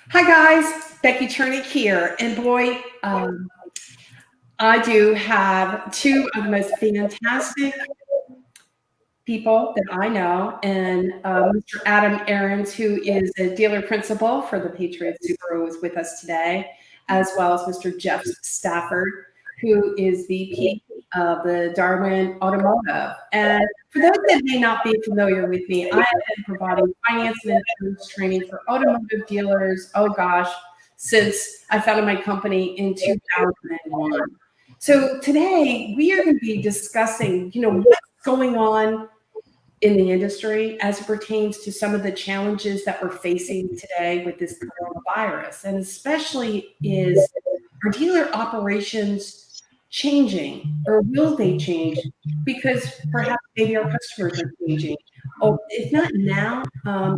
Hi guys, Becky Chernek here, and boy, I do have two of the most fantastic people that I know, and Mr. Adam Aarons, who is a dealer principal for the Patriot Subaru, is with us today, as well as Mr. Jeff Stafford, who is VP of the Darwin Automotive. And for those that may not be familiar with me, I have been providing finance and insurance training for automotive dealers, oh gosh, since I founded my company in 2001. So today we are going to be discussing, what's going on in the industry as it pertains to some of the challenges that we're facing today with this coronavirus, and especially is our dealer operations changing, or will they change? Because perhaps maybe our customers are changing. Oh, if not now,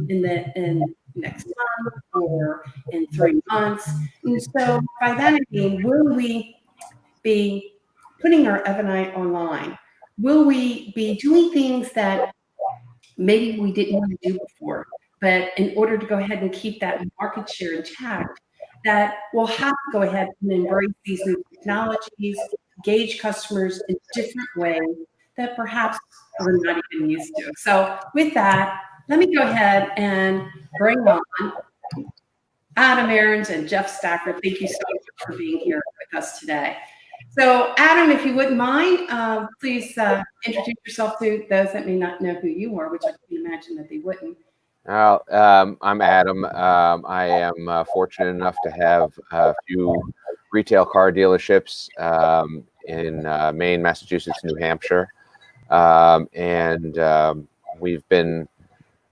in next month or in 3 months. And so by that I mean, will we be putting our F&I online? Will we be doing things that maybe we didn't want to do before, but in order to go ahead and keep that market share intact, that we'll have to go ahead and embrace these new technologies, engage customers in different ways that perhaps we're not even used to. So with that, let me go ahead and bring on Adam Aarons and Jeff Stafford. Thank you so much for being here with us today. So Adam, if you wouldn't mind, please introduce yourself to those that may not know who you are, which I can imagine that they wouldn't. I'm Adam. I am fortunate enough to have a few retail car dealerships in Maine, Massachusetts, New Hampshire. We've been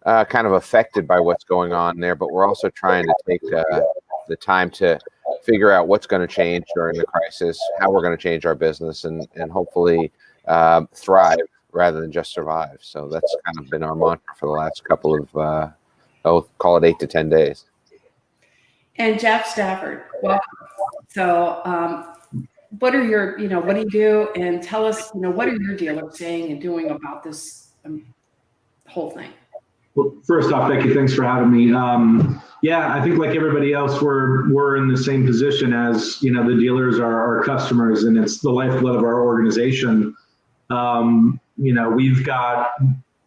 kind of affected by what's going on there, but we're also trying to take the time to figure out what's going to change during the crisis, how we're going to change our business, and hopefully thrive rather than just survive. So that's kind of been our mantra for the last couple of, call it 8 to 10 days. And Jeff Stafford, welcome. So what are your, what do you do? And tell us, what are your dealers saying and doing about this whole thing? Well, first off, Becky, thanks for having me. I think like everybody else, we're in the same position as, the dealers are our customers, and it's the lifeblood of our organization.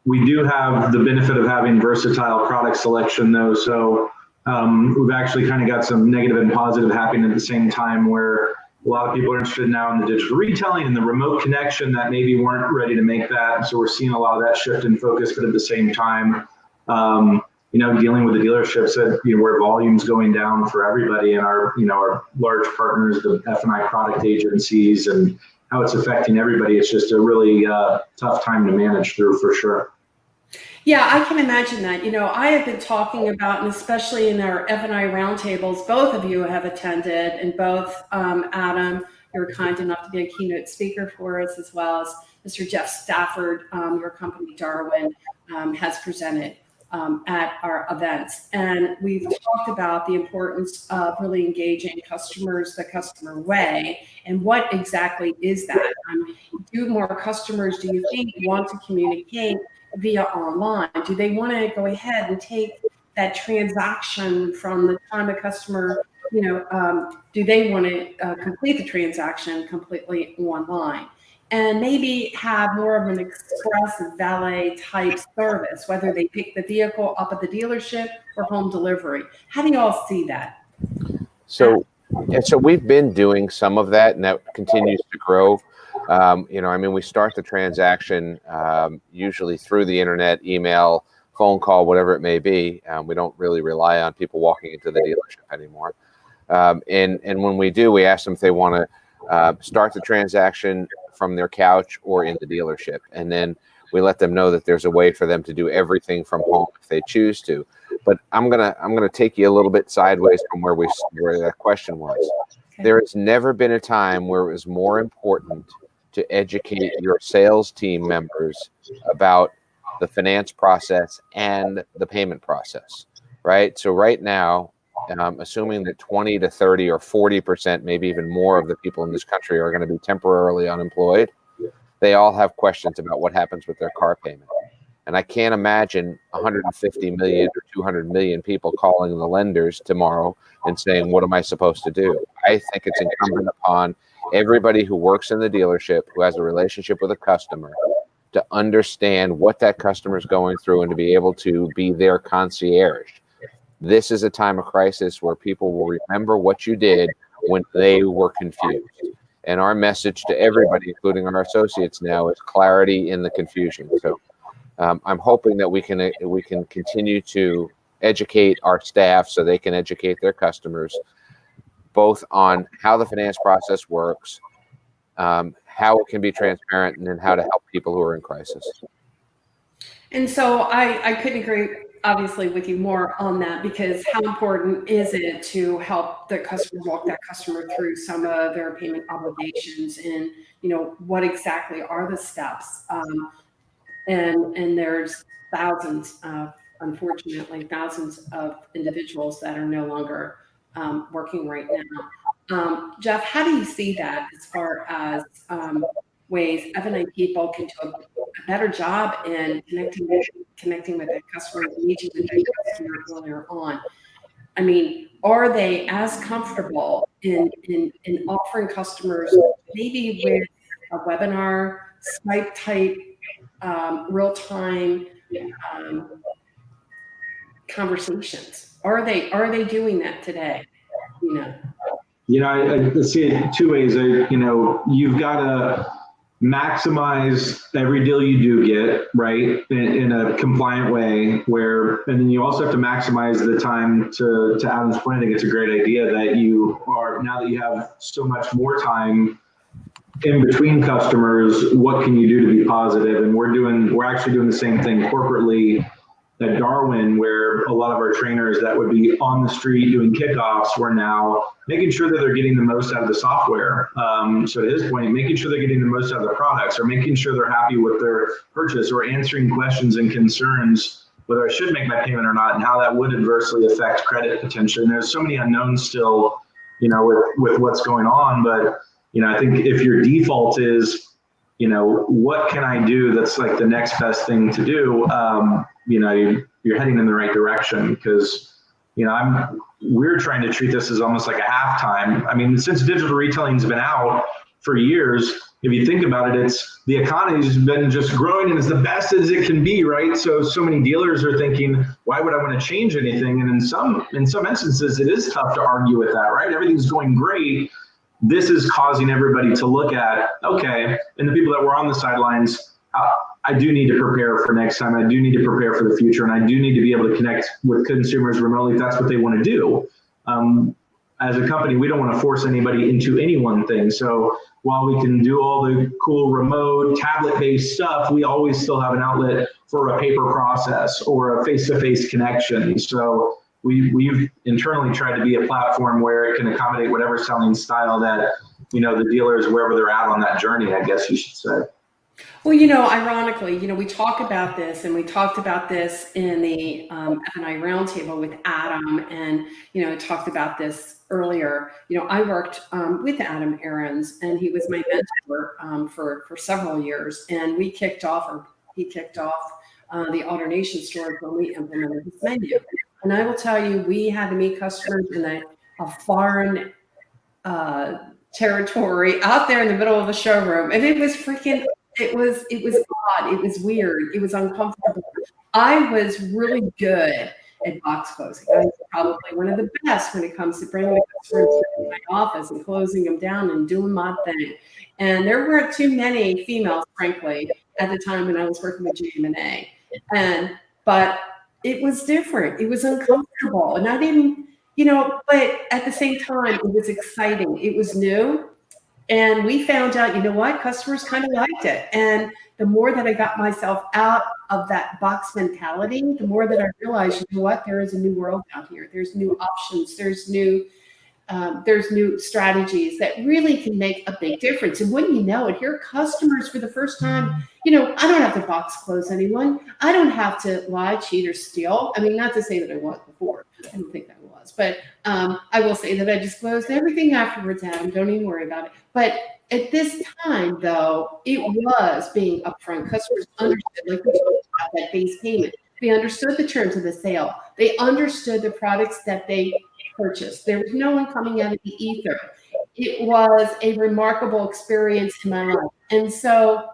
We do have the benefit of having versatile product selection though. So we've actually kind of got some negative and positive happening at the same time, where a lot of people are interested now in the digital retailing and the remote connection that maybe weren't ready to make that. So we're seeing a lot of that shift in focus, but at the same time, dealing with the dealerships that, where volume's going down for everybody, and our large partners, the F&I product agencies, and how it's affecting everybody. It's just a really tough time to manage through, for sure. Yeah, I can imagine that. I have been talking about, and especially in our F&I roundtables, both of you have attended, and both Adam, you're kind enough to be a keynote speaker for us, as well as Mr. Jeff Stafford, your company Darwin, has presented at our events. And we've talked about the importance of really engaging customers the customer way. And what exactly is that? Do more customers, do you think, want to communicate via online? Do they want to go ahead and take that transaction from the time a customer, do they want to complete the transaction completely online? And maybe have more of an express valet type service, whether they pick the vehicle up at the dealership or home delivery. How do you all see that? So we've been doing some of that, and that continues to grow. We start the transaction usually through the internet, email, phone call, whatever it may be. We don't really rely on people walking into the dealership anymore. And when we do, we ask them if they want to start the transaction from their couch or in the dealership, and then we let them know that there's a way for them to do everything from home if they choose to. But I'm gonna take you a little bit sideways from where that question was. Okay. There has never been a time where it was more important to educate your sales team members about the finance process and the payment process, right? So right now, assuming that 20 to 30 or 40%, maybe even more of the people in this country are going to be temporarily unemployed, they all have questions about what happens with their car payment. And I can't imagine 150 million or 200 million people calling the lenders tomorrow and saying, what am I supposed to do? I think it's incumbent upon everybody who works in the dealership, who has a relationship with a customer, to understand what that customer is going through and to be able to be their concierge. This is a time of crisis where people will remember what you did when they were confused. And our message to everybody, including our associates now, is clarity in the confusion. So I'm hoping that we can continue to educate our staff so they can educate their customers, both on how the finance process works, how it can be transparent, and then how to help people who are in crisis. And so I couldn't agree, obviously, with you more on that, because how important is it to help the customer, walk that customer through some of their payment obligations, and what exactly are the steps? And there's unfortunately, thousands of individuals that are no longer working right now. Jeff, how do you see that as far as ways F&I people can do a better job in connecting with the customer, engaging with the customer earlier on? I mean, are they as comfortable in offering customers maybe with a webinar, Skype type, real-time conversations? Are they doing that today? I see it two ways. You've got to maximize every deal you do get, right, in a compliant way, and then you also have to maximize the time. To Adam's point, I think it's a great idea that now that you have so much more time in between customers, what can you do to be positive? And we're actually doing the same thing corporately at Darwin, where a lot of our trainers that would be on the street doing kickoffs, we're now making sure that they're getting the most out of the software. So to his point, making sure they're getting the most out of the products, or making sure they're happy with their purchase, or answering questions and concerns, whether I should make my payment or not, and how that would adversely affect credit potentially. And there's so many unknowns still, with what's going on. But, I think if your default is, what can I do that's like the next best thing to do? You're heading in the right direction, because, we're trying to treat this as almost like a halftime. I mean, since digital retailing's been out for years, if you think about it, the economy's been just growing and it's the best as it can be, right? So many dealers are thinking, why would I want to change anything? And in some instances, it is tough to argue with that, right? Everything's going great. This is causing everybody to look at, okay, and the people that were on the sidelines, I do need to prepare for next time. I do need to prepare for the future. And I do need to be able to connect with consumers remotely if that's what they want to do. As a company, we don't want to force anybody into any one thing. So while we can do all the cool remote tablet-based stuff, we always still have an outlet for a paper process or a face-to-face connection. So we've internally tried to be a platform where it can accommodate whatever selling style that, the dealers, wherever they're at on that journey, I guess you should say. Well, ironically, we talk about this, and we talked about this in the F&I roundtable with Adam, and, talked about this earlier. I worked with Adam Aarons, and he was my mentor for several years, and he kicked off the AutoNation stores when we implemented this menu. And I will tell you, we had to meet customers in a foreign territory out there in the middle of a showroom, and it was odd. It was weird. It was uncomfortable. I was really good at box closing. I was probably one of the best when it comes to bringing the customers to my office and closing them down and doing my thing. And there weren't too many females, frankly, at the time when I was working with GM&A. But it was different. It was uncomfortable. And I didn't, but at the same time, it was exciting. It was new. And we found out, customers kind of liked it. And the more that I got myself out of that box mentality, the more that I realized, there is a new world out here. There's new options. There's new strategies that really can make a big difference. And when you know it, here are customers for the first time. I don't have to box close anyone. I don't have to lie, cheat, or steal. I mean, not to say that I was before. I don't think that I was. But I will say that I disclosed everything afterwards, Adam. Don't even worry about it. But at this time, though, it was being upfront. Customers understood, like we talked about that base payment. They understood the terms of the sale. They understood the products that they purchased. There was no one coming out of the ether. It was a remarkable experience in my life. And so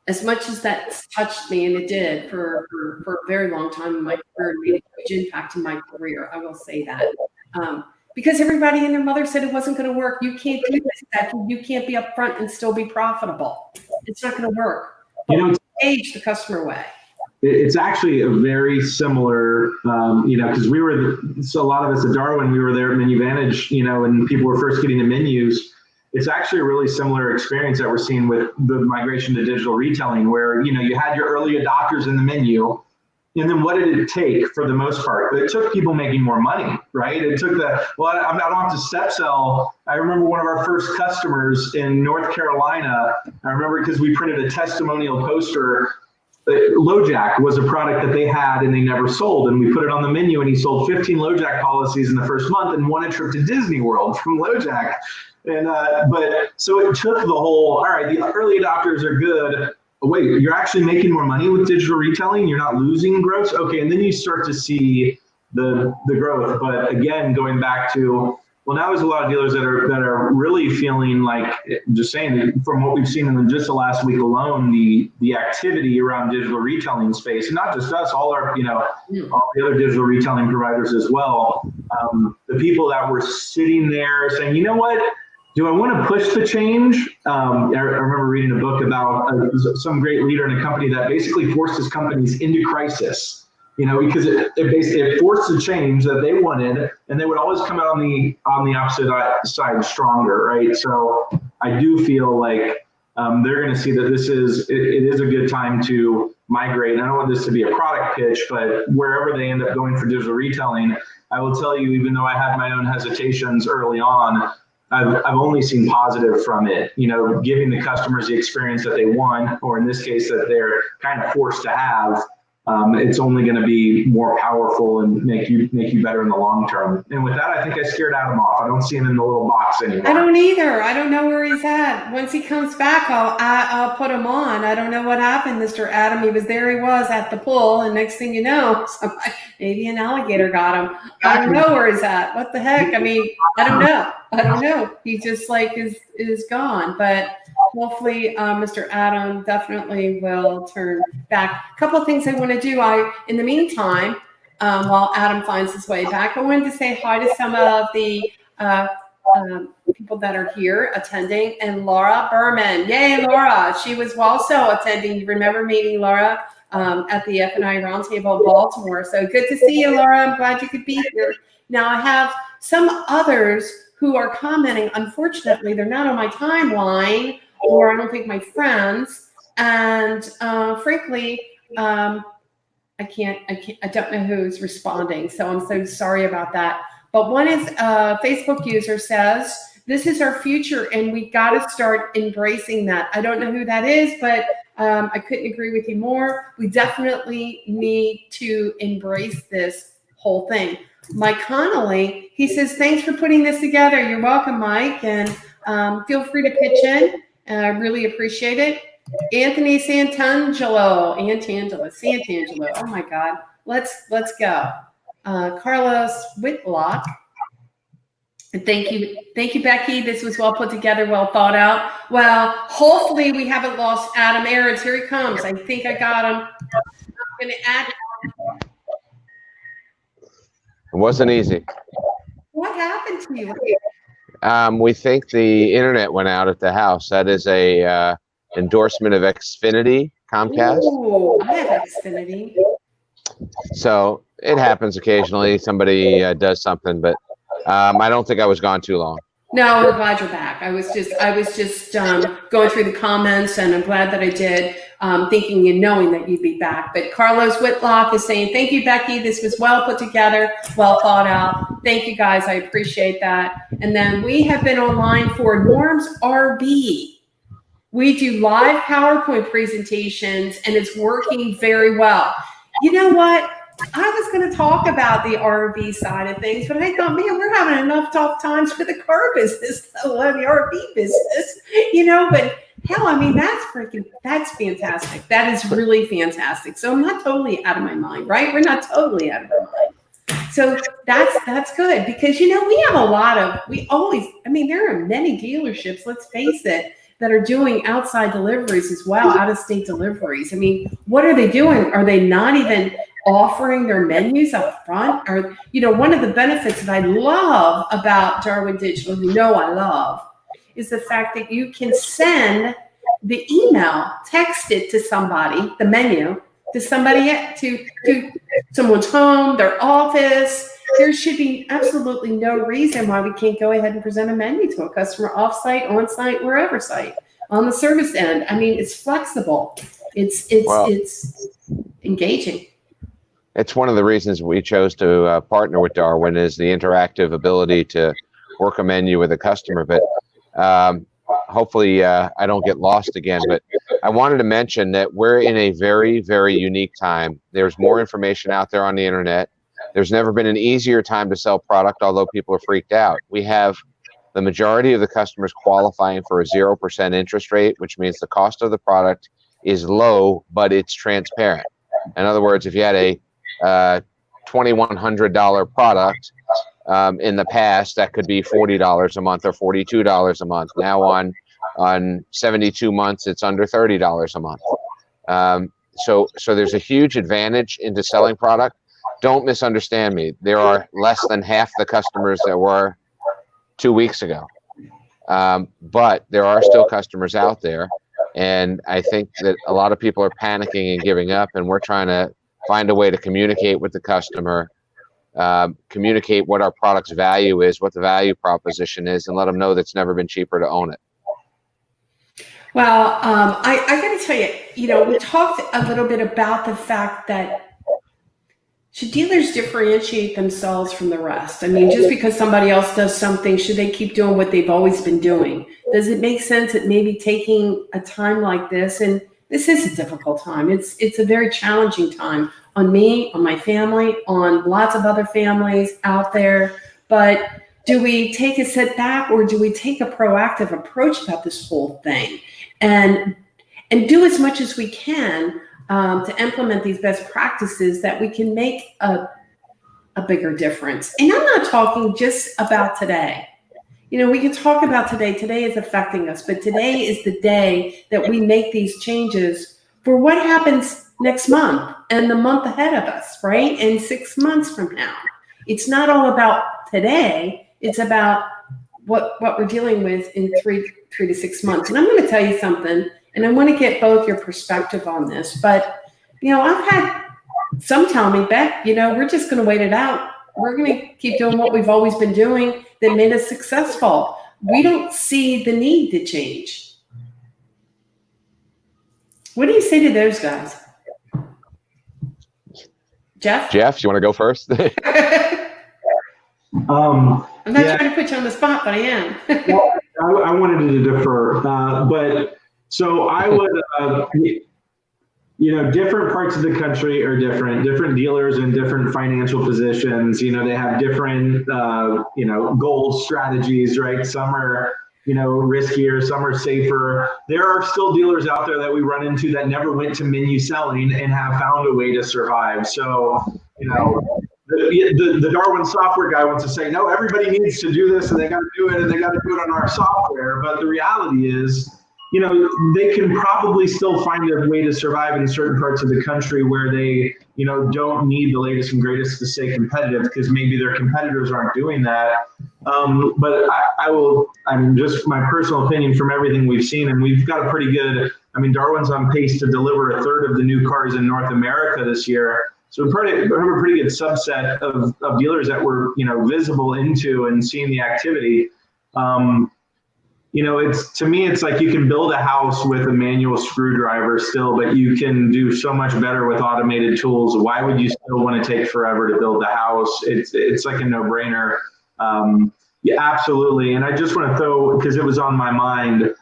as much as that touched me, and it did for a very long time in my career, and made a huge impact in my career, I will say that. Because everybody and their mother said it wasn't going to work. You can't do this, Becky. You can't be upfront and still be profitable. It's not going to work. But engage the customer way. It's actually a very similar, because we were, so a lot of us at Darwin, we were there at Menu Vantage, and people were first getting the menus. It's actually a really similar experience that we're seeing with the migration to digital retailing, where, you had your early adopters in the menu. And then what did it take for the most part? It took people making more money, right? It took I don't have to step sell. I remember one of our first customers in North Carolina. I remember because we printed a testimonial poster. LoJack was a product that they had and they never sold. And we put it on the menu, and he sold 15 LoJack policies in the first month and won a trip to Disney World from LoJack. And so it took the whole, all right, the early adopters are good. Wait, you're actually making more money with digital retailing? You're not losing gross? Okay, and then you start to see the growth. But again, going back to, well, now there's a lot of dealers that are really feeling like, just saying, from what we've seen in just the last week alone, the activity around digital retailing space, and not just us, all our, all the other digital retailing providers as well. The people that were sitting there saying, you know what? Do I want to push the change? I remember reading a book about some great leader in a company that basically forced his companies into crisis, because it forced the change that they wanted, and they would always come out on the opposite side stronger, right? So I do feel like they're going to see that it is a good time to migrate. And I don't want this to be a product pitch, but wherever they end up going for digital retailing, I will tell you, even though I had my own hesitations early on, I've only seen positive from it, giving the customers the experience that they want, or in this case that they're kind of forced to have. It's only going to be more powerful and make you better in the long term. And with that, I think I scared Adam off. I don't see him in the little box anymore. I don't either. I don't know where he's at. Once he comes back, I'll put him on. I don't know what happened, Mr. Adam. He was there. He was at the pool, and next thing you know, maybe an alligator got him. I don't know where he's at. What the heck? I mean, I don't know. He just is gone. But hopefully, Mr. Adam definitely will turn back. A couple of things I want to do. In the meantime, while Adam finds his way back, I wanted to say hi to some of the people that are here attending, and Laura Berman. Yay, Laura. She was also attending. You remember meeting Laura at the F&I Roundtable in Baltimore. So good to see you, Laura. I'm glad you could be here. Now, I have some others who are commenting. Unfortunately, they're not on my timeline, or I don't think my friends. And frankly, I don't know who's responding. So I'm so sorry about that. But one is a Facebook user says, this is our future and we got to start embracing that. I don't know who that is, but I couldn't agree with you more. We definitely need to embrace this whole thing. Mike Connolly, he says, thanks for putting this together. You're welcome, Mike. And feel free to pitch in. I really appreciate it. Anthony Santangelo. Oh my God. Let's go. Carlos Whitlock. And thank you, Becky. This was well put together, well thought out. Well, hopefully we haven't lost Adam Aarons. Here he comes. I think I got him. I'm going to add. It wasn't easy. What happened to you? We think the internet went out at the house. That is a endorsement of Xfinity, Comcast. Ooh, I have Xfinity. So it happens occasionally. Somebody does something, but I don't think I was gone too long. No, I'm glad you're back. I was just going through the comments, and I'm glad that I did, thinking and knowing that you'd be back. But Carlos Whitlock is saying, thank you, Becky. This was well put together, well thought out. Thank you, guys. I appreciate that. And then we have been online for Norm's RV. We do live PowerPoint presentations, and it's working very well. You know what? I was going to talk about the RV side of things, but I thought, man, we're having enough tough times with the car business, let alone the RV business, But hell, I mean, that's fantastic. That is really fantastic. So I'm not totally out of my mind, right? We're not totally out of our mind. So that's good because, you know, I mean, there are many dealerships, let's face it, that are doing outside deliveries as well, out of state deliveries. I mean, what are they doing? Are they not even offering their menus up front? Or, you know, one of the benefits that I love about Darwin Digital, you know I love, is the fact that you can send the email, text it to somebody, the menu, to somebody, to someone's home, their office. There should be absolutely no reason why we can't go ahead and present a menu to a customer off-site, on-site, wherever site, on the service end. I mean, it's flexible. It's engaging. It's one of the reasons we chose to partner with Darwin is the interactive ability to work a menu with a customer. But hopefully I don't get lost again. But I wanted to mention that we're in a very, very unique time. There's more information out there on the internet. There's never been an easier time to sell product, although people are freaked out. We have the majority of the customers qualifying for a 0% interest rate, which means the cost of the product is low, but it's transparent. In other words, if you had a $2,100 product in the past, that could be $40 a month or $42 a month. Now on 72 months, it's under $30 a month. So there's a huge advantage into selling product. Don't misunderstand me. There are less than half the customers that were 2 weeks ago. But there are still customers out there. And I think that a lot of people are panicking and giving up, and we're trying to find a way to communicate with the customer, communicate what our product's value is, what the value proposition is, and let them know that it's never been cheaper to own it. Well, I got to tell you, you know, we talked a little bit about the fact that should dealers differentiate themselves from the rest? I mean, just because somebody else does something, should they keep doing what they've always been doing? Does it make sense that maybe taking a time like this, and this is a difficult time, it's a very challenging time on me, on my family, on lots of other families out there, but do we take a step back or do we take a proactive approach about this whole thing and do as much as we can to implement these best practices that we can make a bigger difference? And I'm not talking just about today. You know, we can talk about today. Today is affecting us, but today is the day that we make these changes for what happens next month and the month ahead of us, right? And 6 months from now. It's not all about today. It's about what we're dealing with in three to 6 months. And I'm going to tell you something, and I want to get both your perspective on this. But, you know, I've had some tell me, Beck, you know, we're just going to wait it out. We're going to keep doing what we've always been doing that made us successful. We don't see the need to change. What do you say to those guys? Jeff? Jeff, you want to go first? I'm not trying to put you on the spot, but I am. Well, I wanted to defer, but so I would, you know, different parts of the country are different dealers in different financial positions. You know, they have different, you know, goals, strategies, right? Some are, you know, riskier, some are safer. There are still dealers out there that we run into that never went to menu selling and have found a way to survive. So, you know, the Darwin software guy wants to say, no, everybody needs to do this and they got to do it and they got to do it on our software. But the reality is, you know, they can probably still find a way to survive in certain parts of the country where they, you know, don't need the latest and greatest to stay competitive because maybe their competitors aren't doing that. But I'm just my personal opinion from everything we've seen, and we've got a pretty good, I mean, Darwin's on pace to deliver a third of the new cars in North America this year. So we have a pretty good subset of dealers that we're, you know, visible into and seeing the activity. You know, to me, it's like you can build a house with a manual screwdriver still, but you can do so much better with automated tools. Why would you still want to take forever to build the house? It's like a no-brainer. Yeah, absolutely. And I just want to throw, because it was on my mind,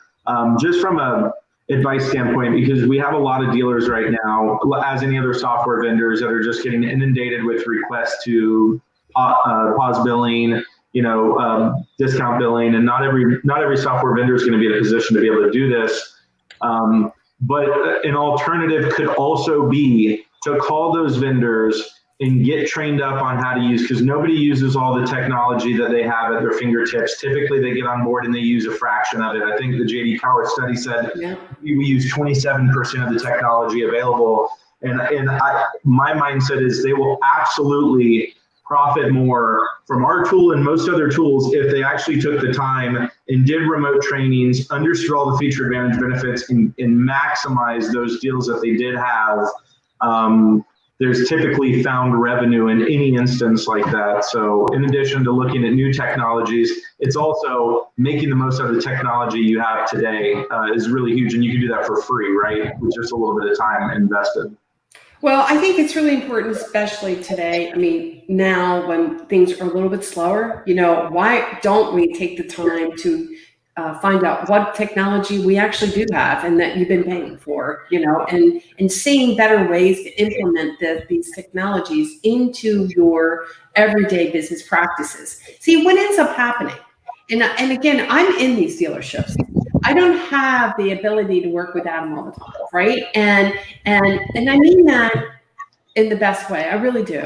just from a advice standpoint, because we have a lot of dealers right now, as any other software vendors, that are just getting inundated with requests to pause billing, you know, discount billing, and not every software vendor is going to be in a position to be able to do this. But an alternative could also be to call those vendors and get trained up on how to use, because nobody uses all the technology that they have at their fingertips. Typically they get on board and they use a fraction of it. I think the JD Power study said we use 27% of the technology available. And my mindset is they will absolutely profit more from our tool and most other tools if they actually took the time and did remote trainings, understood all the feature advantage benefits, and maximize those deals that they did have. There's typically found revenue in any instance like that. So in addition to looking at new technologies, it's also making the most of the technology you have today is really huge. And you can do that for free, right? With just a little bit of time invested. Well, I think it's really important, especially today. I mean, now when things are a little bit slower, why don't we take the time to find out what technology we actually do have and that you've been paying for, and seeing better ways to implement these technologies into your everyday business practices. See, what ends up happening, and again, I'm in these dealerships. I don't have the ability to work with Adam all the time, right? And I mean that in the best way. I really do.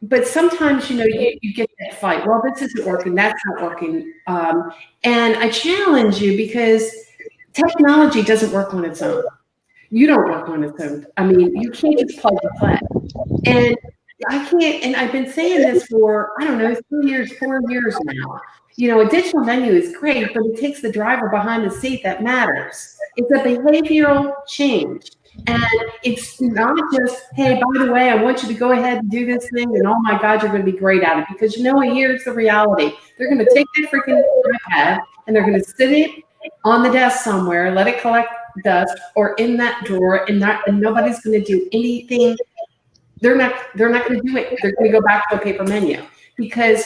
But sometimes, you get that fight. Well, this isn't working. That's not working. And I challenge you because technology doesn't work on its own. You don't work on its own. I mean, you can't just plug and play. And I can't. And I've been saying this for, 4 years now. A digital menu is great, but it takes the driver behind the seat that matters. It's a behavioral change. And it's not just, hey, by the way, I want you to go ahead and do this thing, and oh my God, you're going to be great at it. Because here's the reality. They're going to take that freaking iPad and they're going to sit it on the desk somewhere, let it collect dust, or in that drawer, and nobody's going to do anything. They're not going to do it. They're going to go back to a paper menu because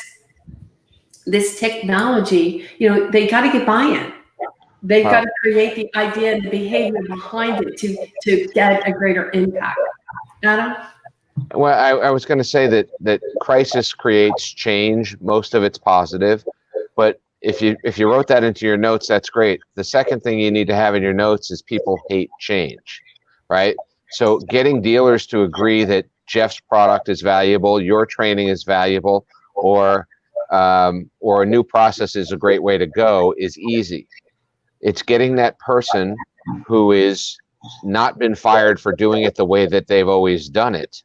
this technology, they got to get buy-in. They've got to create the idea and the behavior behind it to get a greater impact. Adam? Well, I was going to say that crisis creates change. Most of it's positive, but if you wrote that into your notes, that's great. The second thing you need to have in your notes is people hate change, right? So getting dealers to agree that Jeff's product is valuable, your training is valuable, or a new process is a great way to go is easy. It's getting that person who is not been fired for doing it the way that they've always done it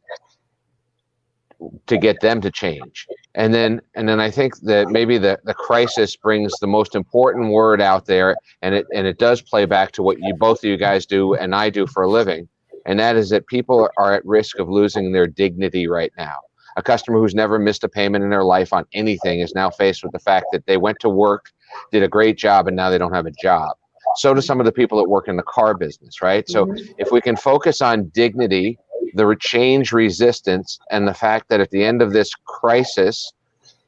to get them to change. And then I think that maybe the crisis brings the most important word out there, and it does play back to what both of you guys do and I do for a living, and that is that people are at risk of losing their dignity right now. A customer who's never missed a payment in their life on anything is now faced with the fact that they went to work, did a great job, and now they don't have a job. So do some of the people that work in the car business, right? So if we can focus on dignity, the change resistance, and the fact that at the end of this crisis,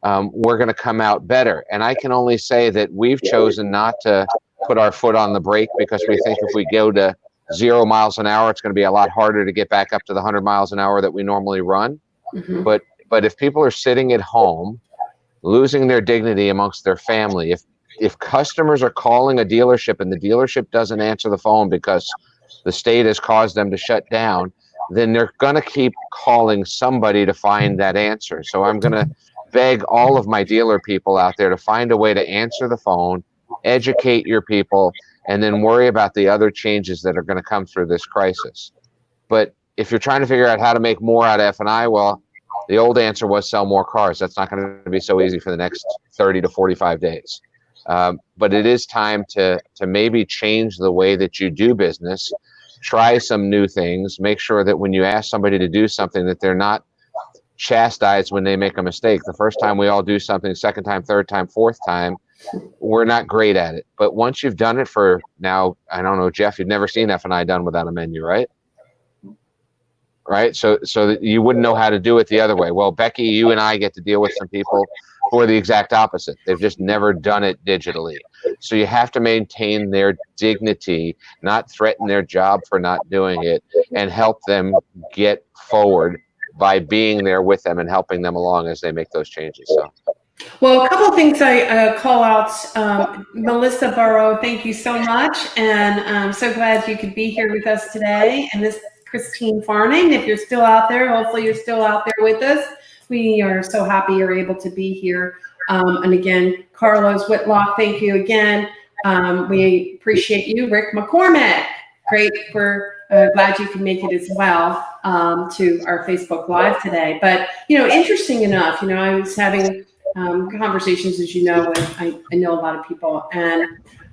we're going to come out better. And I can only say that we've chosen not to put our foot on the brake because we think if we go to 0 miles an hour, it's going to be a lot harder to get back up to the 100 miles an hour that we normally run. But if people are sitting at home, losing their dignity amongst their family, if customers are calling a dealership and the dealership doesn't answer the phone because the state has caused them to shut down, then they're going to keep calling somebody to find that answer. So I'm going to beg all of my dealer people out there to find a way to answer the phone, educate your people, and then worry about the other changes that are going to come through this crisis. But if you're trying to figure out how to make more out of F&I, well, the old answer was sell more cars. That's not going to be so easy for the next 30 to 45 days. But it is time to maybe change the way that you do business, try some new things, make sure that when you ask somebody to do something that they're not chastised when they make a mistake. The first time we all do something, second time, third time, fourth time, we're not great at it. But once you've done it for now, I don't know, Jeff, you've never seen F&I done without a menu, right? Right? So that you wouldn't know how to do it the other way. Well, Becky, you and I get to deal with some people who are the exact opposite. They've just never done it digitally. So you have to maintain their dignity, not threaten their job for not doing it, and help them get forward by being there with them and helping them along as they make those changes. So Well, a couple of things I call out. Melissa Burrow, thank you so much. And I'm so glad you could be here with us today. And this Christine Farning, if you're still out there, hopefully you're still out there with us. We are so happy you're able to be here. And again, Carlos Whitlock, thank you again. We appreciate you. Rick McCormick, great. We're glad you can make it as well to our Facebook Live today. But, interesting enough, I was having conversations, as you know, with I know a lot of people, and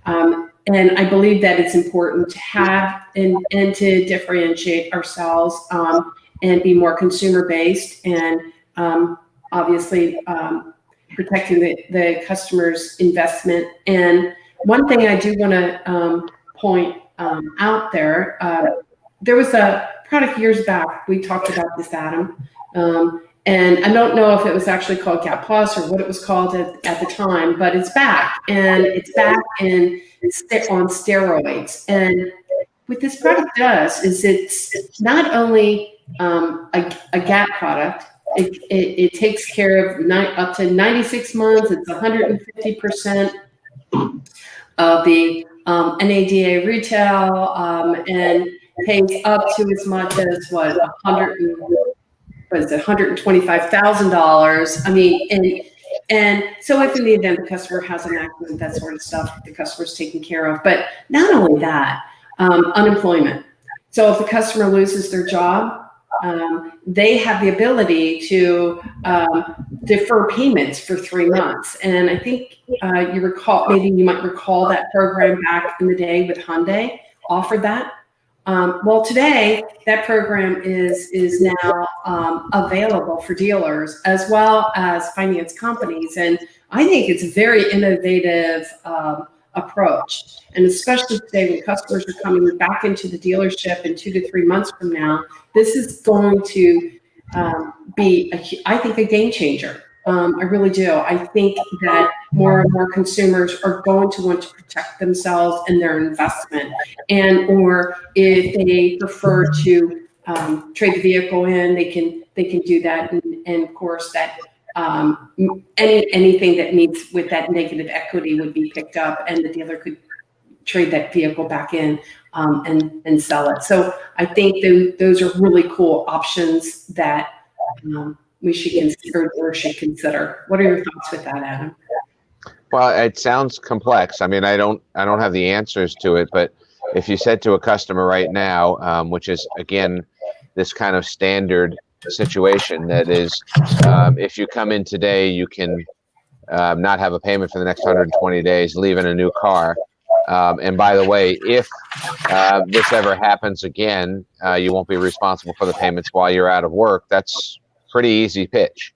I believe that it's important to have and to differentiate ourselves and be more consumer based, and obviously protecting the customer's investment. And one thing I do want to point out there, there was a product years back, we talked about this, Adam, and I don't know if it was actually called Gap Plus or what it was called at the time, but it's back, and it's back on steroids. And what this product does is it's not only a Gap product, it takes care of up to 96 months. It's 150% of the NADA retail, and pays up to as much as $125,000. I mean, and so if in the event the customer has an accident, that sort of stuff, the customer's taken care of. But not only that, unemployment. So if the customer loses their job, they have the ability to defer payments for 3 months. And I think maybe you might recall that program back in the day with Hyundai offered that. Well, today that program is now available for dealers as well as finance companies, and I think it's a very innovative approach. And especially today, when customers are coming back into the dealership in 2 to 3 months from now, this is going to be, I think, a game changer. I really do. I think that more and more consumers are going to want to protect themselves and their investment, or if they prefer to trade the vehicle in, they can do that. And of course, that anything that meets with that negative equity would be picked up, and the dealer could trade that vehicle back in and sell it. So I think those are really cool options that we should consider or should consider. What are your thoughts with that, Adam? Well, it sounds complex. I mean, I don't have the answers to it, but if you said to a customer right now, which is again this kind of standard situation that is, if you come in today, you can not have a payment for the next 120 days, leave in a new car. And by the way, if this ever happens again, you won't be responsible for the payments while you're out of work. That's pretty easy pitch.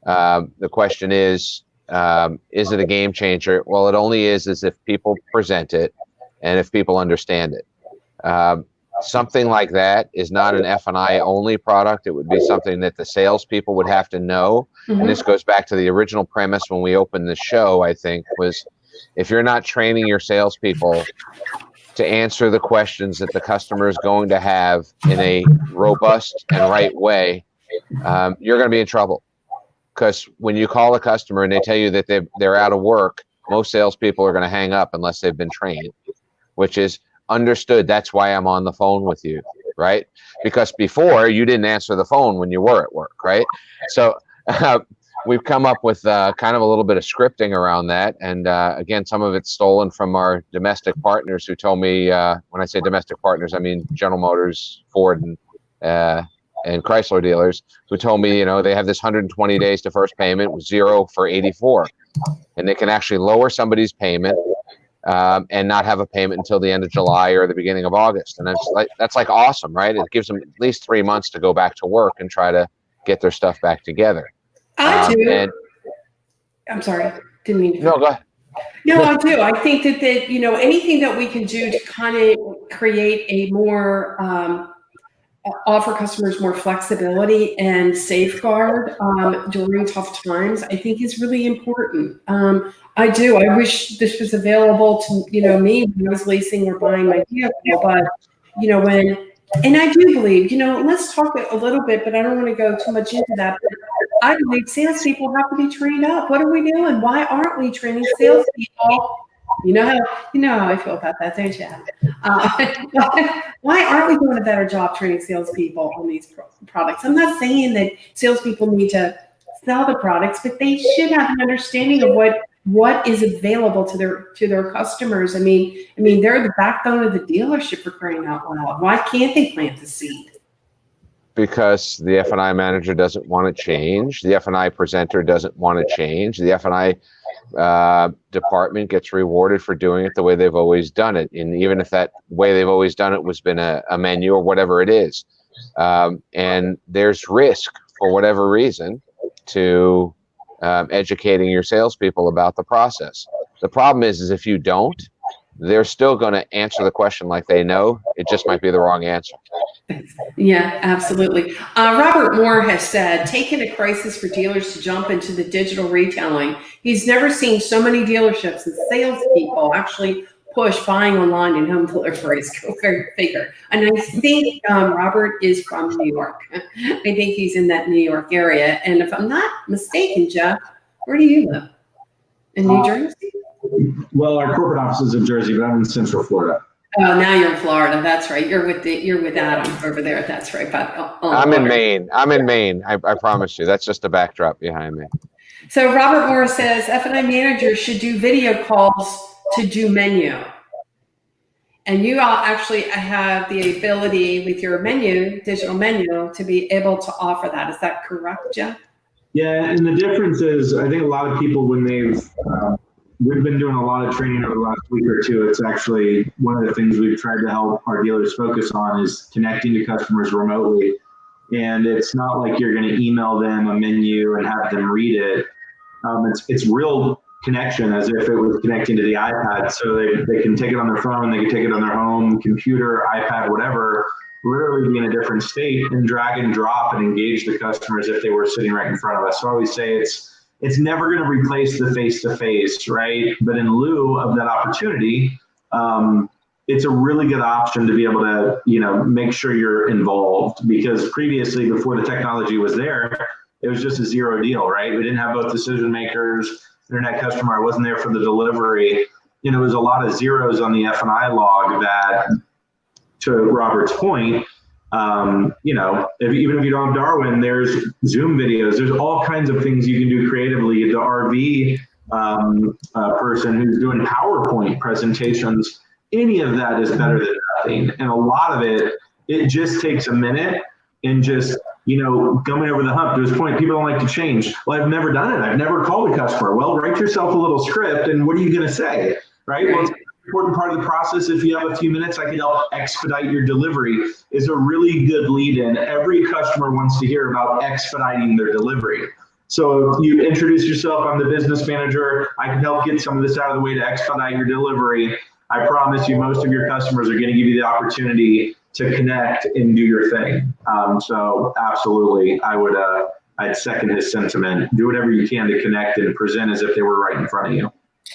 The question is it a game changer? Well, it only is if people present it and if people understand it. Something like that is not an F&I only product. It would be something that the salespeople would have to know. Mm-hmm. And this goes back to the original premise when we opened the show, I think, was if you're not training your salespeople to answer the questions that the customer is going to have in a robust and right way, you're going to be in trouble. Because when you call a customer and they tell you that they're out of work, most salespeople are going to hang up unless they've been trained, which is understood. That's why I'm on the phone with you, right? Because before you didn't answer the phone when you were at work, right? So we've come up with kind of a little bit of scripting around that. And again, some of it's stolen from our domestic partners who told me, when I say domestic partners, I mean General Motors, Ford, and Chrysler dealers, who told me, they have this 120 days to first payment with 0 for 84. And they can actually lower somebody's payment and not have a payment until the end of July or the beginning of August. And that's like awesome, right? It gives them at least 3 months to go back to work and try to get their stuff back together. I do. I'm sorry. Didn't mean to. No, go ahead. No, I do. I think that anything that we can do to kind of create a more offer customers more flexibility and safeguard during tough times, I think is really important. I do. I wish this was available to me when I was leasing or buying my vehicle, but and I do believe let's talk a little bit, but I don't want to go too much into that. But I believe salespeople have to be trained up. What are we doing? Why aren't we training salespeople? You know how I feel about that, don't you? Why aren't we doing a better job training salespeople on these products? I'm not saying that salespeople need to sell the products, but they should have an understanding of what is available to their customers. I mean, they're the backbone of the dealership, for crying out loud. Why can't they plant the seed? Because the F&I manager doesn't want to change. The F&I presenter doesn't want to change. The F&I department gets rewarded for doing it the way they've always done it. And even if that way they've always done it was been a menu or whatever it is. And there's risk for whatever reason to educating your salespeople about the process. The problem is if you don't, they're still going to answer the question like they know. It just might be the wrong answer. Yeah, absolutely. Robert Moore has said, taking a crisis for dealers to jump into the digital retailing. He's never seen so many dealerships and salespeople actually push buying online and home deliveries. Go figure. And I think Robert is from New York. I think he's in that New York area. And if I'm not mistaken, Jeff, where do you live? In New Jersey? Well, our corporate office is in Jersey, but I'm in Central Florida. Oh, now you're in Florida. That's right. You're with Adam over there. That's right. But I'm in Maine. I promise you. That's just a backdrop behind me. So Robert Moore says F&I managers should do video calls to do menu. And you all actually have the ability with your digital menu, to be able to offer that. Is that correct, Jeff? Yeah, and the difference is, I think a lot of people, when we've been doing a lot of training over the last week or two. It's actually one of the things we've tried to help our dealers focus on is connecting to customers remotely. And it's not like you're going to email them a menu and have them read it. It's real connection, as if it was connecting to the iPad. So they can take it on their phone, they can take it on their home computer, iPad, whatever, literally be in a different state and drag and drop and engage the customers if they were sitting right in front of us. So I always say it's never going to replace the face-to-face, right? But in lieu of that opportunity, it's a really good option to be able to, make sure you're involved, because previously, before the technology was there, it was just a zero deal, right? We didn't have both decision makers, internet customer. I wasn't there for the delivery. It was a lot of zeros on the F&I log that, to Robert's point, even if you don't have Darwin, there's Zoom videos. There's all kinds of things you can do creatively. The RV person who's doing PowerPoint presentations, any of that is better than nothing. And a lot of it just takes a minute and just, coming over the hump. To his point, people don't like to change. Well, I've never done it. I've never called a customer. Well, write yourself a little script, and what are you going to say, right? Well, important part of the process, if you have a few minutes, I can help expedite your delivery, is a really good lead in. Every customer wants to hear about expediting their delivery. So if you introduce yourself, I'm the business manager, I can help get some of this out of the way to expedite your delivery. I promise you, most of your customers are going to give you the opportunity to connect and do your thing. So absolutely, I'd second his sentiment. Do whatever you can to connect and present as if they were right in front of you.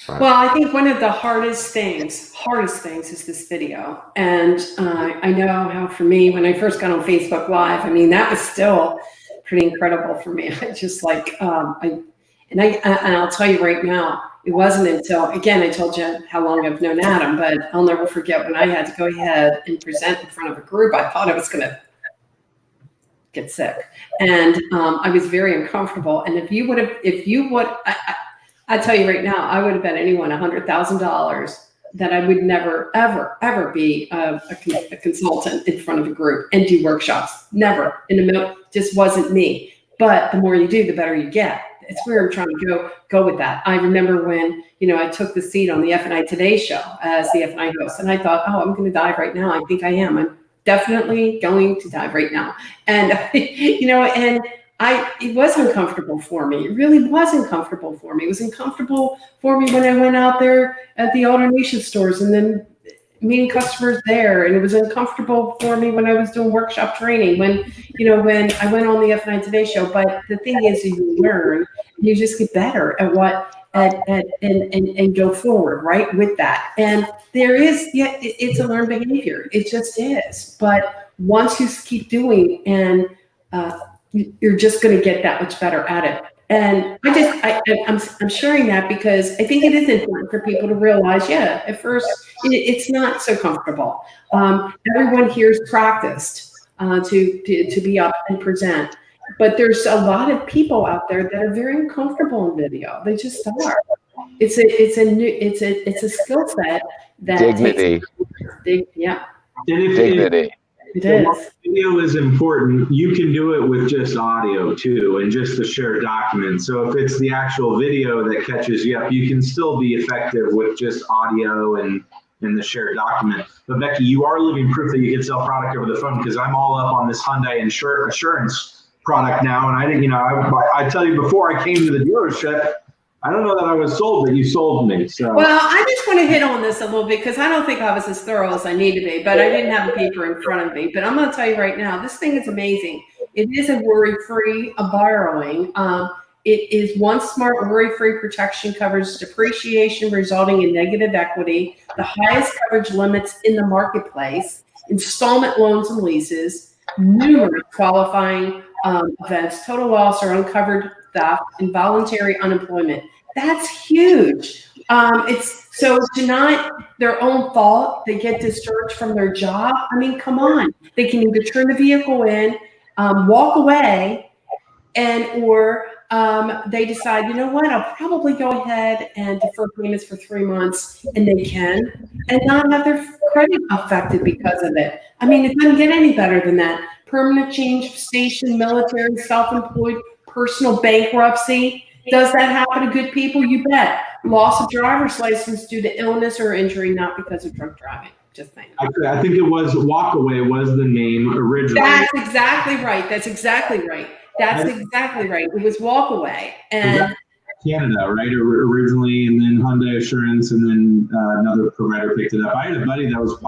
Well, I think one of the hardest things is this video. And I know how, for me, when I first got on Facebook Live, that was still pretty incredible for me. I just and I'll tell you right now, it wasn't until, again, I told you how long I've known Adam, but I'll never forget when I had to go ahead and present in front of a group. I thought I was going to get sick. And I was very uncomfortable. And I tell you right now, I would have bet anyone $100,000 that I would never, ever, ever be a consultant in front of a group and do workshops. Never. In the middle, just wasn't me. But the more you do, the better you get. It's where I'm trying to go with that. I remember when, I took the seat on the F&I Today show as the F&I host, and I thought, I'm going to dive right now. I think I am. I'm definitely going to dive right now. And, it was uncomfortable for me. It really was uncomfortable for me. It was uncomfortable for me when I went out there at the AutoNation stores and then meeting customers there. And it was uncomfortable for me when I was doing workshop training, when I went on the F&I Today show. But the thing is, you learn, you just get better at and go forward, right, with that. And it's a learned behavior. It just is. But once you keep doing and you're just going to get that much better at it. And I'm sharing that because I think it is important for people to realize, yeah, at first it's not so comfortable. Everyone here is practiced to be up and present, but there's a lot of people out there that are very uncomfortable in video. They just are. It's a skill set that Dignity. Yeah. Dignity. It is. Video is important. You can do it with just audio too, and just the shared document. So if it's the actual video that catches you up, you can still be effective with just audio and the shared document. But Becky, you are living proof that you can sell product over the phone, because I'm all up on this Hyundai assurance product now. And I didn't, I tell you, before I came to the dealership, I don't know that I was sold, but you sold me. So. Well, I just want to hit on this a little bit because I don't think I was as thorough as I need to be, but I didn't have the paper in front of me. But I'm going to tell you right now, this thing is amazing. It is a worry-free borrowing. It is one smart worry-free protection, covers depreciation resulting in negative equity, the highest coverage limits in the marketplace, installment loans and leases, numerous qualifying events, total loss or uncovered theft, involuntary unemployment. That's huge. It's so to not their own fault, they get discharged from their job. I mean, come on. They can either turn the vehicle in, walk away, or they decide, you know what, I'll probably go ahead and defer payments for 3 months, and they can, and not have their credit affected because of it. I mean, it doesn't get any better than that. Permanent change of station, military, self-employed, personal bankruptcy. Does that happen to good people? You bet. Loss of driver's license due to illness or injury, not because of drunk driving. Just saying. I think it was Walkaway was the name originally. That's exactly right. That's exactly right. It was Walkaway. And Canada, right? Originally, and then Hyundai Assurance, and then another provider picked it up. I had a buddy that was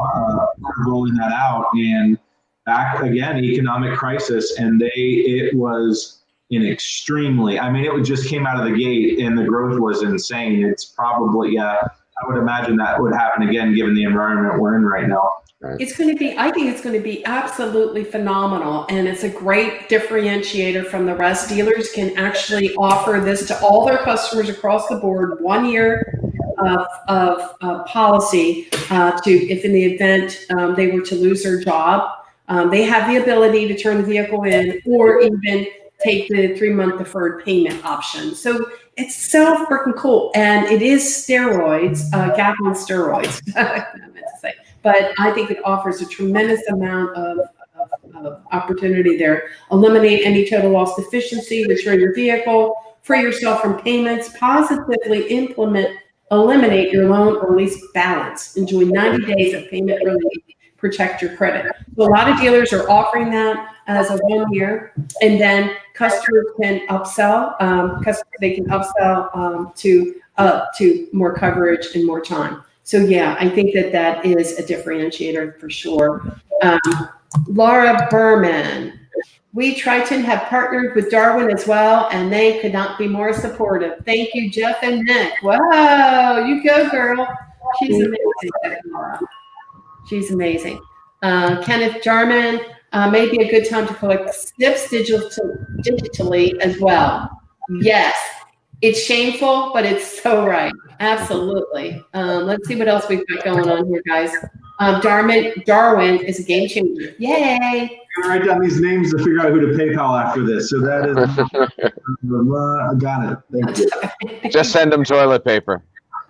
rolling that out, and back again, economic crisis, and it was an extremely, I mean, it just came out of the gate, and the growth was insane. It's probably, I would imagine that would happen again, given the environment we're in right now. It's going to be, I think it's going to be absolutely phenomenal. And it's a great differentiator from the rest. Dealers can actually offer this to all their customers across the board, 1 year of policy if in the event they were to lose their job. They have the ability to turn the vehicle in, or even take the 3-month deferred payment option. So it's so freaking cool. And it is steroids, Kaplan steroids, I meant to say. But I think it offers a tremendous amount of opportunity there. Eliminate any total loss deficiency, return your vehicle, free yourself from payments, positively eliminate your loan or lease balance. Enjoy 90 days of payment relief, protect your credit. So a lot of dealers are offering that as a 1 year, and then customers can upsell. They can upsell to more coverage and more time. So yeah, I think that is a differentiator for sure. Laura Berman, we Triton have partnered with Darwin as well, and they could not be more supportive. Thank you, Jeff and Nick. Wow, you go, girl. She's amazing, Laura. She's amazing. Kenneth Jarman, may be a good time to collect SNPs digitally as well. Yes, it's shameful, but it's so right. Absolutely. Let's see what else we've got going on here, guys. Darwin is a game changer. Yay! I write down these names to figure out who to PayPal after this. So that is, I got it. Thank you. Just send them toilet paper.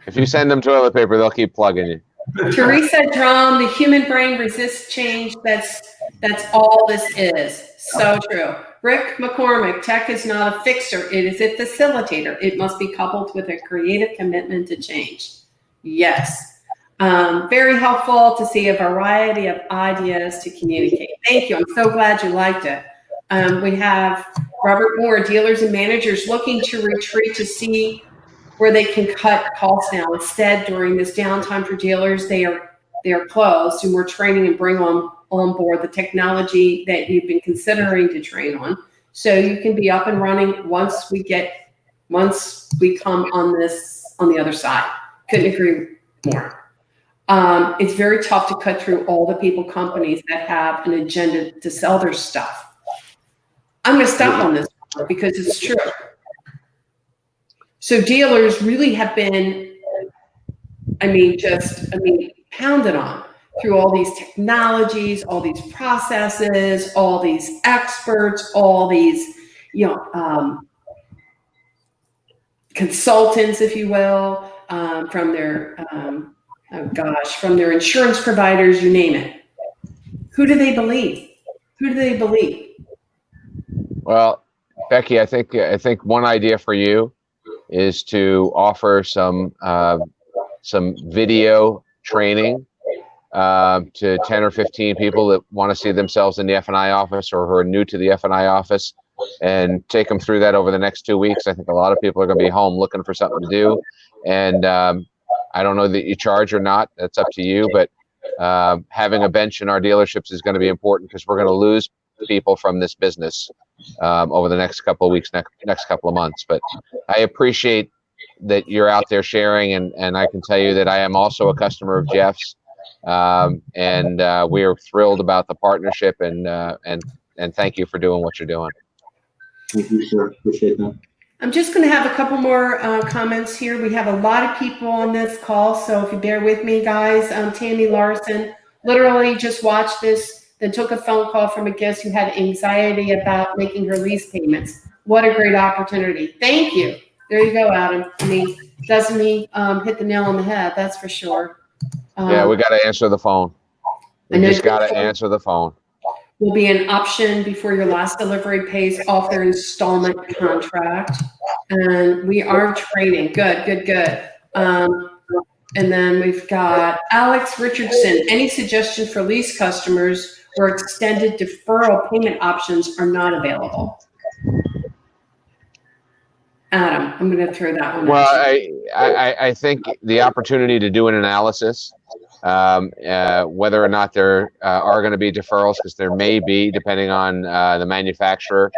If you send them toilet paper, they'll keep plugging you. Teresa Drum, the human brain resists change. That's all this is. So true. Rick McCormick, tech is not a fixer. It is a facilitator. It must be coupled with a creative commitment to change. Yes. Very helpful to see a variety of ideas to communicate. Thank you. I'm so glad you liked it. We have Robert Moore, dealers and managers looking to retreat to see where they can cut costs now. Instead, during this downtime for dealers, they are closed, and we're training and bring on board the technology that you've been considering to train on. So you can be up and running once we come on the other side. Couldn't agree more. It's very tough to cut through all the companies that have an agenda to sell their stuff. I'm going to stop on this because it's true. So dealers really have been, pounded on through all these technologies, all these processes, all these experts, all these, consultants, if you will, from their, from their insurance providers, you name it. Who do they believe? Who do they believe? Well, Becky, I think one idea for you is to offer some video training to 10 or 15 people that want to see themselves in the F&I office or who are new to the F&I office, and take them through that over the next 2 weeks. I think a lot of people are going to be home looking for something to do, and I don't know that you charge or not. That's up to you, but having a bench in our dealerships is going to be important because we're going to lose people from this business over the next couple of weeks, next couple of months. But I appreciate that you're out there sharing, and I can tell you that I am also a customer of Jeff's, and we are thrilled about the partnership, and thank you for doing what you're doing. Thank you, sir. Appreciate that. I'm just going to have a couple more comments here. We have a lot of people on this call, so if you bear with me, guys. Tammy Larson literally just watched this, then took a phone call from a guest who had anxiety about making her lease payments. What a great opportunity. Thank you. There you go, Adam. Doesn't he hit the nail on the head? That's for sure. Yeah, we got to answer the phone. We just got to answer the phone. Will be an option before your last delivery pays off their installment contract. And we are training. Good. And then we've got Alex Richardson. Any suggestion for lease customers where extended deferral payment options are not available? Adam, I'm going to throw that one Well, at you. I think the opportunity to do an analysis, whether or not there are going to be deferrals, because there may be, depending on the manufacturer.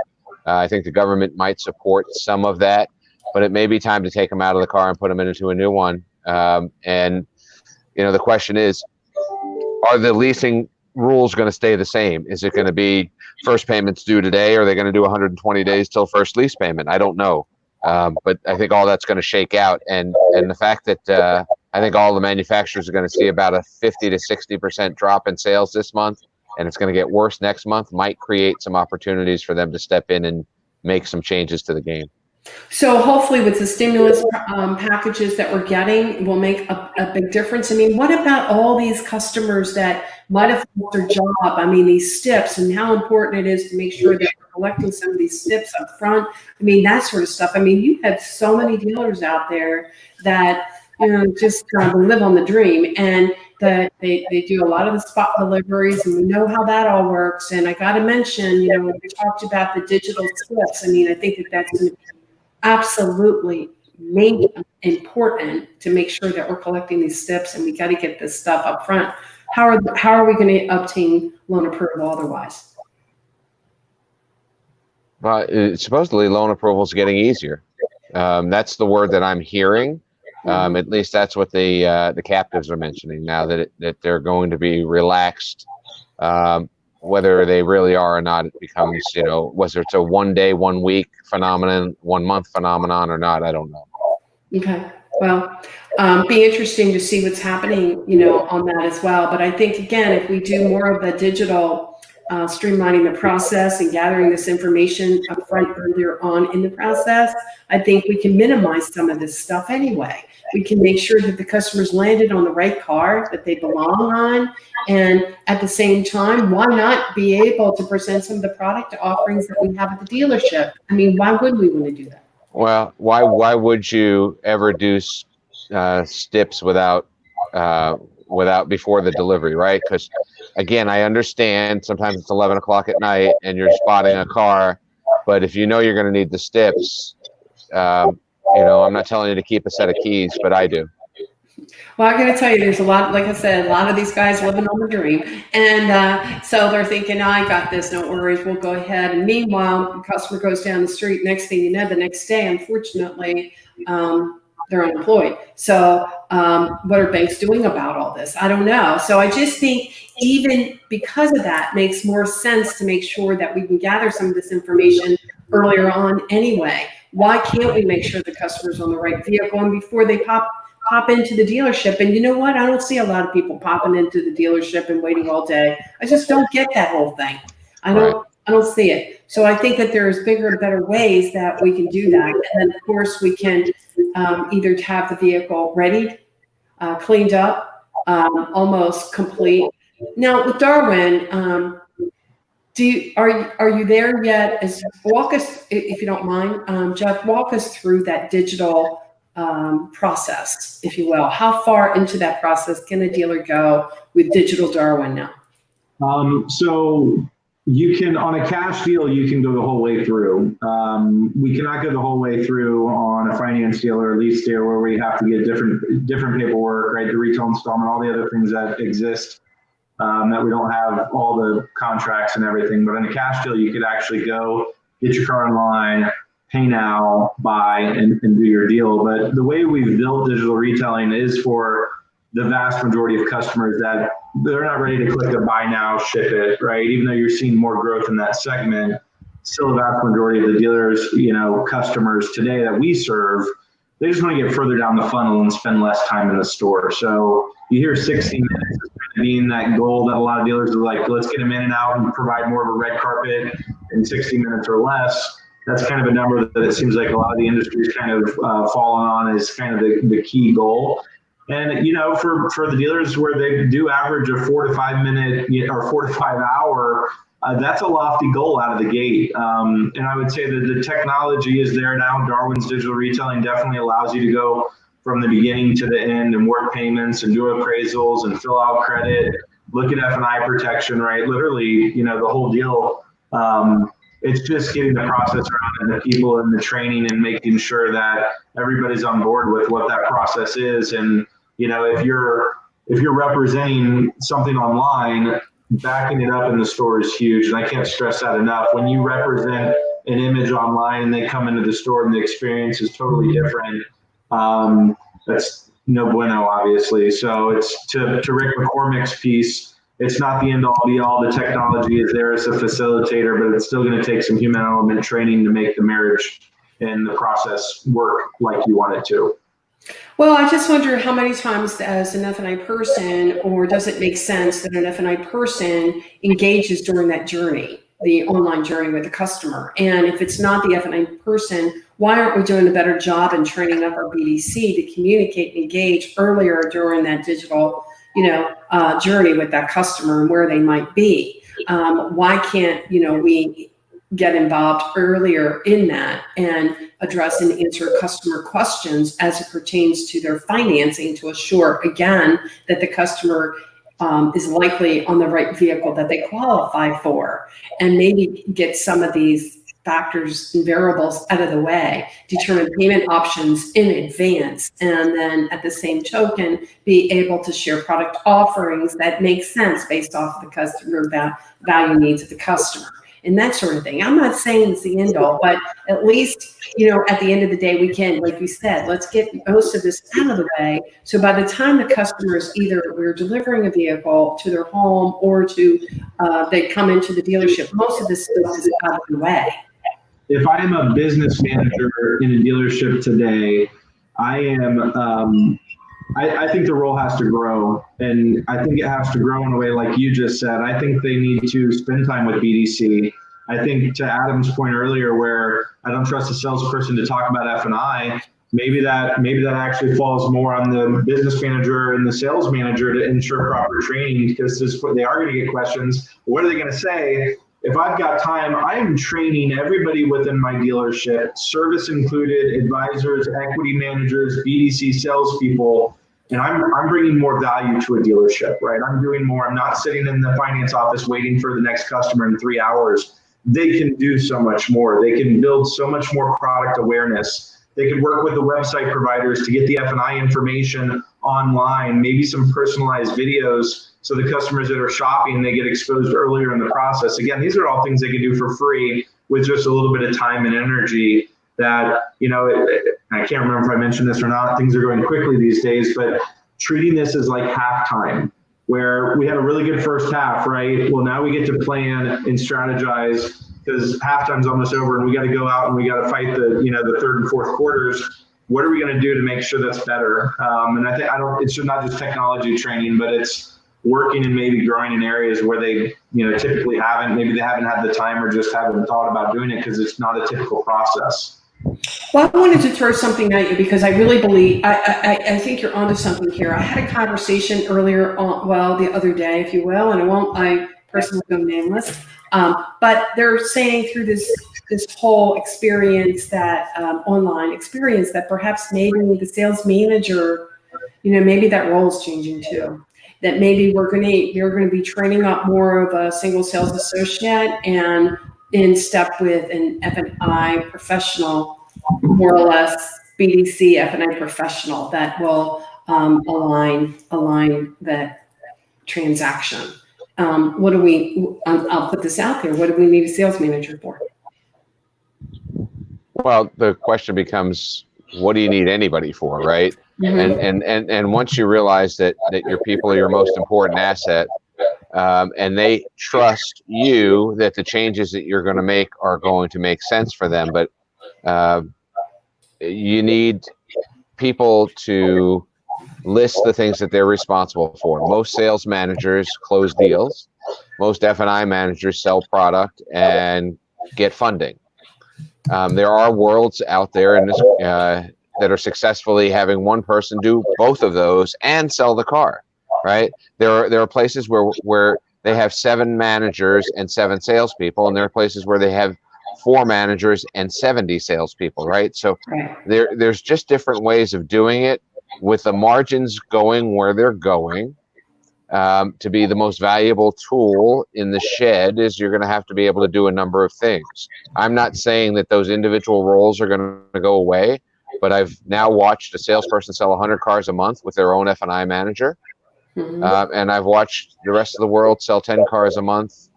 I think the government might support some of that, but it may be time to take them out of the car and put them into a new one. And the question is, are the leasing rules going to stay the same? Is it going to be first payments due today, or are they going to do 120 days till first lease payment? I don't know. But I think all that's going to shake out, and the fact that I think all the manufacturers are going to see about a 50 to 60% drop in sales this month, and it's going to get worse next month, might create some opportunities for them to step in and make some changes to the game. So hopefully with the stimulus packages that we're getting, will make a big difference. What about all these customers that might have lost their job? These STIPs, and how important it is to make sure that we're collecting some of these STIPs up front. That sort of stuff. You have so many dealers out there that just live on the dream, and that they do a lot of the spot deliveries, and we know how that all works. And I got to mention, we talked about the digital STIPs. I think that's going to be absolutely important to make sure that we're collecting these STIPs, and we got to get this stuff up front. How are we going to obtain loan approval otherwise? Well, supposedly loan approval is getting easier. That's the word that I'm hearing. At least that's what the captives are mentioning now, that they're going to be relaxed. Whether they really are or not, it becomes, whether it's a 1 day, 1 week phenomenon, 1 month phenomenon or not, I don't know. Okay. Well, be interesting to see what's happening, on that as well. But I think, again, if we do more of the digital, streamlining the process and gathering this information up front earlier on in the process, I think we can minimize some of this stuff anyway. We can make sure that the customers landed on the right car that they belong on. And at the same time, why not be able to present some of the product offerings that we have at the dealership? Why would we want to do that? Well, why would you ever do STIPs without before the delivery, right? Because again, I understand sometimes it's 11 o'clock at night and you're spotting a car, but if you're going to need the STIPs, I'm not telling you to keep a set of keys, but I do. Well, I'm going to tell you, there's a lot, like I said, a lot of these guys living on the dream. And so they're thinking, I got this, no worries, we'll go ahead. And meanwhile, the customer goes down the street. Next thing you know, the next day, unfortunately, they're unemployed. So what are banks doing about all this? I don't know. So I just think even because of that, makes more sense to make sure that we can gather some of this information earlier on anyway. Why can't we make sure the customer's on the right vehicle and before they pop into the dealership? And you know what? I don't see a lot of people popping into the dealership and waiting all day. I just don't get that whole thing. I don't see it. So I think that there's bigger and better ways that we can do that. And then of course we can either have the vehicle ready, cleaned up, almost complete. Now with Darwin, are you there yet? Walk us, if you don't mind, Jeff, walk us through that digital process, if you will. How far into that process can a dealer go with digital Darwin now? So you can, on a cash deal, you can go the whole way through. We cannot go the whole way through on a finance deal or a lease deal where we have to get different paperwork, right? The retail installment, all the other things that exist, that we don't have all the contracts and everything. But on a cash deal, you could actually go get your car online, pay now, buy, and do your deal. But the way we've built digital retailing is for the vast majority of customers that they're not ready to click a buy now, ship it, right? Even though you're seeing more growth in that segment, still the vast majority of the dealers, customers today that we serve, they just want to get further down the funnel and spend less time in the store. So you hear 60 minutes being that goal that a lot of dealers are like, let's get them in and out and provide more of a red carpet in 60 minutes or less. That's kind of a number that it seems like a lot of the industry is kind of falling on as kind of the key goal. And, for the dealers where they do average a 4 to 5 minute or 4 to 5 hour, that's a lofty goal out of the gate. And I would say that the technology is there now. Darwin's digital retailing definitely allows you to go from the beginning to the end and work payments and do appraisals and fill out credit, look at F&I protection, right? Literally, the whole deal. It's just getting the process around and the people and the training and making sure that everybody's on board with what that process is. And, if you're representing something online, backing it up in the store is huge. And I can't stress that enough. When you represent an image online and they come into the store and the experience is totally different, that's no bueno, obviously. So it's to Rick McCormick's piece. It's not the end all be all. The technology is there as a facilitator, but it's still going to take some human element training to make the marriage and the process work like you want it to. Well, I just wonder how many times as an F&I person, or does it make sense that an F&I person engages during that journey, the online journey with the customer? And if it's not the F&I person, why aren't we doing a better job in training up our BDC to communicate and engage earlier during that digital, journey with that customer and where they might be? Why can't, we get involved earlier in that and address and answer customer questions as it pertains to their financing to assure, again, that the customer is likely on the right vehicle that they qualify for, and maybe get some of these factors and variables out of the way, determine payment options in advance, and then at the same token, be able to share product offerings that make sense based off of the customer value needs of the customer. And that sort of thing. I'm not saying it's the end all, but at least, at the end of the day, we can, like you said, let's get most of this out of the way. So by the time the customers, either we're delivering a vehicle to their home or they come into the dealership, most of this stuff is out of the way. If I am a business manager in a dealership today, I think the role has to grow, and I think it has to grow in a way like you just said. I think they need to spend time with BDC. I think to Adam's point earlier, where I don't trust a salesperson to talk about F&I, maybe that actually falls more on the business manager and the sales manager to ensure proper training, because they are going to get questions. What are they going to say? If I've got time, I am training everybody within my dealership, service included, advisors, equity managers, BDC salespeople, and I'm bringing more value to a dealership, right? I'm doing more. I'm not sitting in the finance office waiting for the next customer in 3 hours. They can do so much more. They can build so much more product awareness. They can work with the website providers to get the F&I information online, maybe some personalized videos, so the customers that are shopping, they get exposed earlier in the process. Again, these are all things they can do for free with just a little bit of time and energy that, I can't remember if I mentioned this or not, things are going quickly these days, but treating this as like halftime. where we had a really good first half, right? Well, now we get to plan and strategize because halftime's almost over and we got to go out and we got to fight the third and fourth quarters. What are we going to do to make sure that's better? And I think it's not just technology training, but it's working and maybe growing in areas where they, typically maybe they haven't had the time or just haven't thought about doing it because it's not a typical process. Well, I wanted to throw something at you because I really believe, I think you're onto something here. I had a conversation earlier the other day, if you will, and I personally go nameless, but they're saying through this whole experience that, online experience, that perhaps maybe the sales manager, maybe that role is changing too. That maybe you're going to be training up more of a single sales associate and in step with an F&I professional, more or less BDC F&I professional that will align that transaction. I'll put this out there. What do we need a sales manager for? Well, the question becomes, what do you need anybody for, right? Mm-hmm. And once you realize that your people are your most important asset, and they trust you that the changes that you're going to make are going to make sense for them, but you need people to list the things that they're responsible for. Most sales managers close deals. Most F&I managers sell product and get funding. There are worlds out there in this, that are successfully having one person do both of those and sell the car, right? There are places where they have 7 managers and 7 salespeople, and there are places where they have 4 managers and 70 salespeople, right? So there's just different ways of doing it, with the margins going where they're going. To be the most valuable tool in the shed is you're going to have to be able to do a number of things. I'm not saying that those individual roles are going to go away, but I've now watched a salesperson sell 100 cars a month with their own F&I manager. Mm-hmm. And I've watched the rest of the world sell 10 cars a month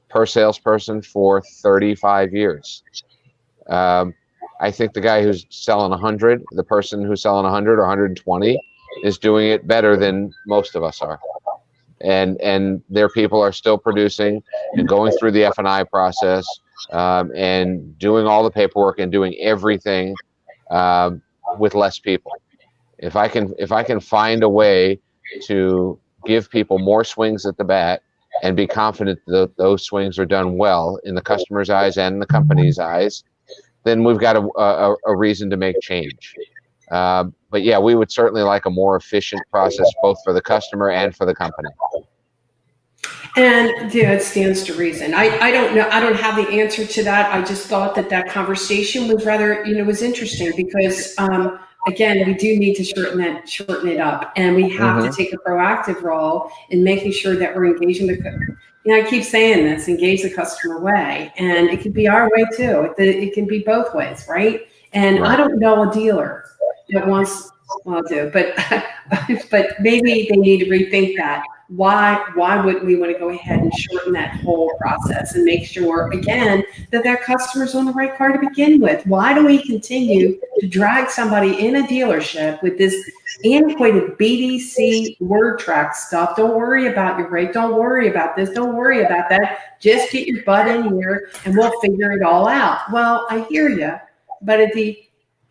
per salesperson for 35 years. I think the guy who's selling 100, the person who's selling 100 or 120 is doing it better than most of us are. And their people are still producing and going through the F&I process, and doing all the paperwork and doing everything with less people. If I can find a way to give people more swings at the bat and be confident that those swings are done well in the customer's eyes and the company's eyes, then we've got a reason to make change. But yeah, we would certainly like a more efficient process, both for the customer and for the company. And yeah, it stands to reason. I don't know. I don't have the answer to that. I just thought that conversation was rather, was interesting because, again, we do need to shorten it up, and we have to take a proactive role in making sure that we're engaging I keep saying this, engage the customer way, and it could be our way too. It can be both ways, right? And right. I don't know a dealer that wants, well, I do, but maybe they need to rethink that. Why wouldn't we want to go ahead and shorten that whole process and make sure, again, that customer's on the right car to begin with? Why do we continue to drag somebody in a dealership with this antiquated BDC word track stuff? Don't worry about your rate. Don't worry about this. Don't worry about that. Just get your butt in here and we'll figure it all out. Well, I hear you, but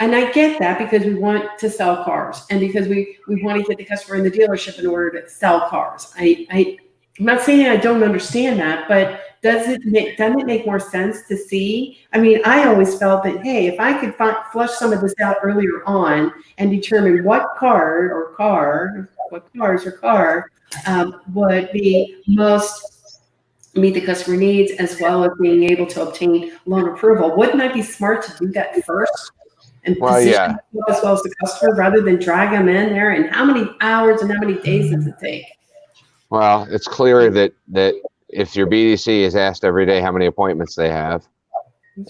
and I get that because we want to sell cars and because we want to get the customer in the dealership in order to sell cars. I'm not saying I don't understand that, but doesn't it make more sense to see? I mean, I always felt that, hey, if I could flush some of this out earlier on and determine what cars would be most meet the customer needs, as well as being able to obtain loan approval, wouldn't that be smart to do that first? And position as well as the customer rather than drag them in there? And how many hours and how many days does it take? Well, it's clear that if your BDC is asked every day how many appointments they have,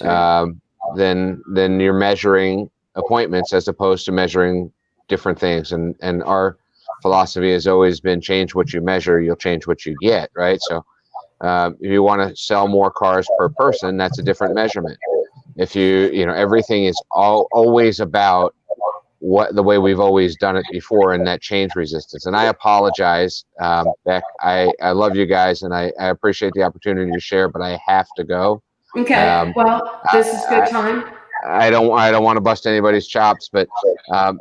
right. then you're measuring appointments as opposed to measuring different things. And our philosophy has always been change what you measure, you'll change what you get, right? So if you want to sell more cars per person, that's a different measurement. If everything is always about the way we've always done it before in that change resistance. And I apologize, Beck. I love you guys, and I appreciate the opportunity to share, but I have to go. Okay. Well, this is good time. I don't want to bust anybody's chops, but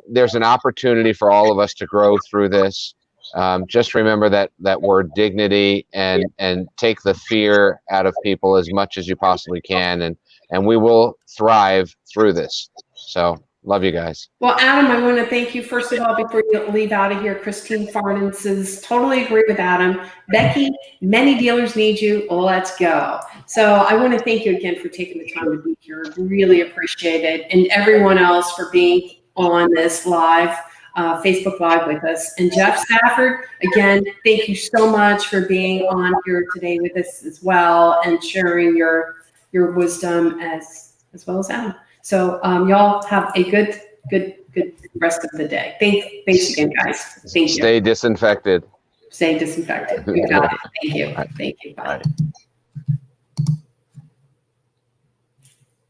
there's an opportunity for all of us to grow through this. Just remember that word dignity, and take the fear out of people as much as you possibly can, and we will thrive through this. So love you guys. Well, Adam, I want to thank you first of all before you leave out of here. Christine Farnan says, totally agree with Adam. Becky, many dealers need you. Let's go. So I want to thank you again for taking the time to be here. Really appreciate it. And everyone else for being on this live, Facebook Live with us. And Jeff Stafford, again, thank you so much for being on here today with us as well and sharing your wisdom as well as Adam. So y'all have a good rest of the day. Thanks again, guys. Thank you. Stay disinfected. Stay disinfected. You got it. Thank you. Thank you. Bye.